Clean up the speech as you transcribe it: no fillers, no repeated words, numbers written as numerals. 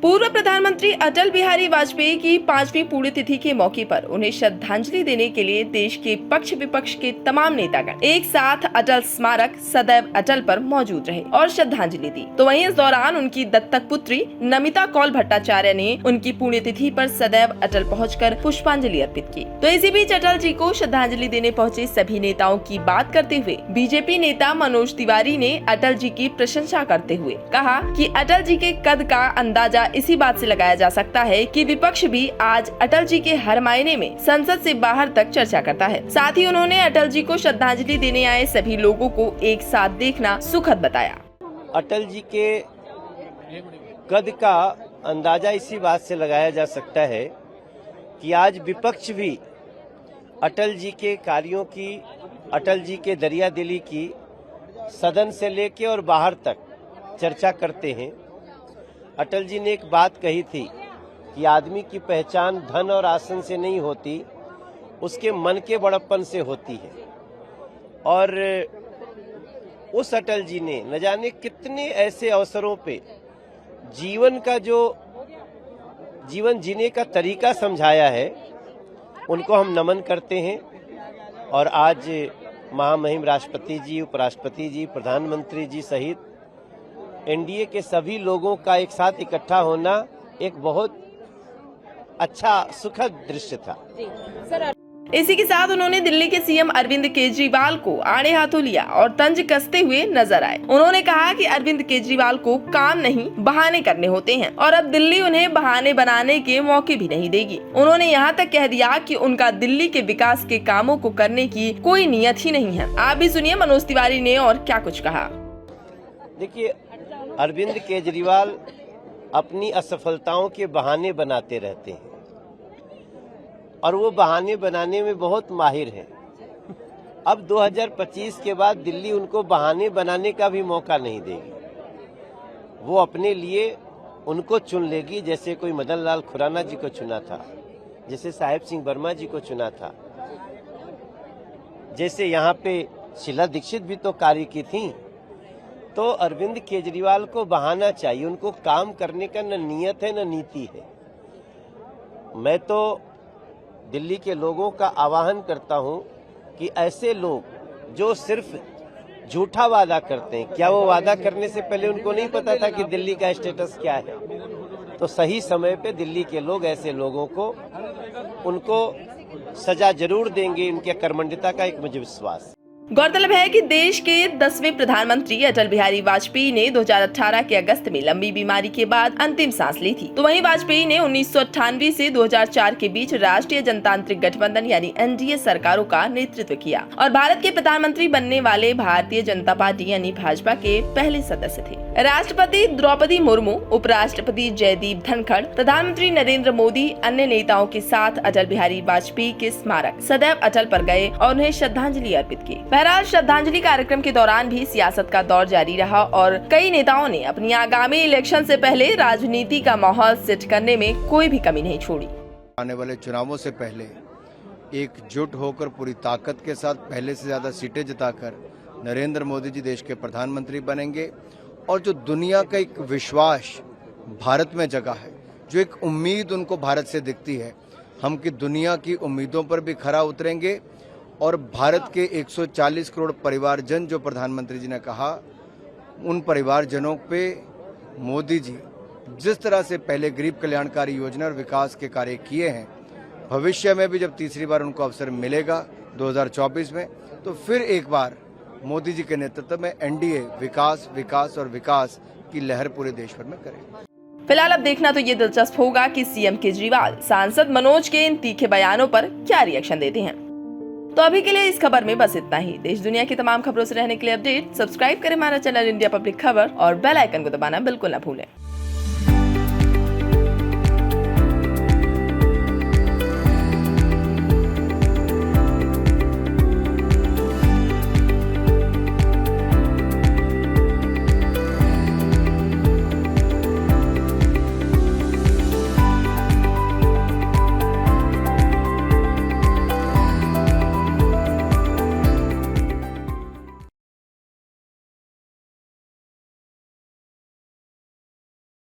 पूर्व प्रधानमंत्री अटल बिहारी वाजपेयी की 5वीं पुण्यतिथि के मौके पर उन्हें श्रद्धांजलि देने के लिए देश के पक्ष विपक्ष के तमाम नेतागण एक साथ अटल स्मारक सदैव अटल पर मौजूद रहे और श्रद्धांजलि दी। तो वहीं इस दौरान उनकी दत्तक पुत्री नमिता कौल भट्टाचार्य ने उनकी पुण्यतिथि पर सदैव अटल पहुंचकर पुष्पांजलि अर्पित की। तो इसी बीच अटल जी को श्रद्धांजलि देने पहुंचे सभी नेताओं की बात करते हुए बीजेपी नेता मनोज तिवारी ने अटल जी की प्रशंसा करते हुए कहा कि अटल जी के कद का अंदाजा इसी बात से लगाया जा सकता है कि विपक्ष भी आज अटल जी के हर मायने में संसद से बाहर तक चर्चा करता है। साथ ही उन्होंने अटल जी को श्रद्धांजलि देने आए सभी लोगों को एक साथ देखना सुखद बताया। अटल जी के कद का अंदाजा इसी बात से लगाया जा सकता है कि आज विपक्ष भी अटल जी के कार्यों की, अटल जी के दरियादिली की सदन से लेके और बाहर तक चर्चा करते हैं। अटल जी ने एक बात कही थी कि आदमी की पहचान धन और आसन से नहीं होती, उसके मन के बड़प्पन से होती है। और उस अटल जी ने न जाने कितने ऐसे अवसरों पे जीवन जीने का तरीका समझाया है, उनको हम नमन करते हैं। और आज महामहिम राष्ट्रपति जी, उपराष्ट्रपति जी, प्रधानमंत्री जी सहित एनडीए के सभी लोगों का एक साथ इकट्ठा होना एक बहुत अच्छा सुखद दृश्य था। इसी के साथ उन्होंने दिल्ली के सीएम अरविंद केजरीवाल को आड़े हाथों लिया और तंज कसते हुए नजर आए। उन्होंने कहा कि अरविंद केजरीवाल को काम नहीं बहाने करने होते हैं और अब दिल्ली उन्हें बहाने बनाने के मौके भी नहीं देगी। उन्होंने यहाँ तक कह दिया कि उनका दिल्ली के विकास के कामों को करने की कोई नियत ही नहीं है। आप भी सुनिए मनोज तिवारी ने और क्या कुछ कहा। देखिए, अरविंद केजरीवाल अपनी असफलताओं के बहाने बनाते रहते हैं और वो बहाने बनाने में बहुत माहिर हैं। अब 2025 के बाद दिल्ली उनको बहाने बनाने का भी मौका नहीं देगी। वो अपने लिए उनको चुन लेगी, जैसे कोई मदन लाल खुराना जी को चुना था, जैसे साहेब सिंह वर्मा जी को चुना था, जैसे यहाँ पे शीला दीक्षित भी तो कार्य की थी। तो अरविंद केजरीवाल को बहाना चाहिए, उनको काम करने का न नियत है न नीति है। मैं तो दिल्ली के लोगों का आह्वान करता हूं कि ऐसे लोग जो सिर्फ झूठा वादा करते हैं, क्या वो वादा करने से पहले उनको नहीं पता था कि दिल्ली का स्टेटस क्या है? तो सही समय पे दिल्ली के लोग ऐसे लोगों को उनको सजा जरूर देंगे। उनके कर्मण्यता का एक मुझे विश्वास। गौरतलब है कि देश के 10वें प्रधानमंत्री अटल बिहारी वाजपेयी ने 2018 के अगस्त में लंबी बीमारी के बाद अंतिम सांस ली थी। तो वहीं वाजपेयी ने 1998 से 2004 के बीच राष्ट्रीय जनतांत्रिक गठबंधन यानी एनडीए सरकारों का नेतृत्व किया और भारत के प्रधानमंत्री बनने वाले भारतीय जनता पार्टी यानी भाजपा के पहले सदस्य थे। राष्ट्रपति द्रौपदी मुर्मू, उपराष्ट्रपति जयदीप धनखड़, प्रधानमंत्री नरेंद्र मोदी अन्य नेताओं के साथ अटल बिहारी वाजपेयी के स्मारक सदैव अटल पर गए और उन्हें श्रद्धांजलि अर्पित की। बहरहाल श्रद्धांजलि कार्यक्रम के दौरान भी सियासत का दौर जारी रहा और कई नेताओं ने अपनी आगामी इलेक्शन से पहले राजनीति का माहौल सेट करने में कोई भी कमी नहीं छोड़ी। आने वाले चुनावों से पहले एकजुट होकर पूरी ताकत के साथ पहले से ज्यादा सीटें जिताकर नरेंद्र मोदी जी देश के प्रधानमंत्री बनेंगे और जो दुनिया का एक विश्वास भारत में जगा है, जो एक उम्मीद उनको भारत से दिखती है, हम की दुनिया की उम्मीदों पर भी खरा उतरेंगे और भारत के 140 करोड़ परिवारजन जो प्रधानमंत्री जी ने कहा, उन परिवारजनों पे मोदी जी जिस तरह से पहले गरीब कल्याणकारी योजना और विकास के कार्य किए हैं, भविष्य में भी जब तीसरी बार उनको अवसर मिलेगा 2024 में, तो फिर एक बार मोदी जी के नेतृत्व में एनडीए विकास विकास और विकास की लहर पूरे देश भर में करेगा। फिलहाल अब देखना तो ये दिलचस्प होगा कि सीएम केजरीवाल सांसद मनोज के इन तीखे बयानों पर क्या रिएक्शन देते हैं। तो अभी के लिए इस खबर में बस इतना ही। देश दुनिया की तमाम खबरों से रहने के लिए अपडेट सब्सक्राइब करें हमारा चैनल इंडिया पब्लिक खबर और बेल आइकन को दबाना बिल्कुल न भूलें।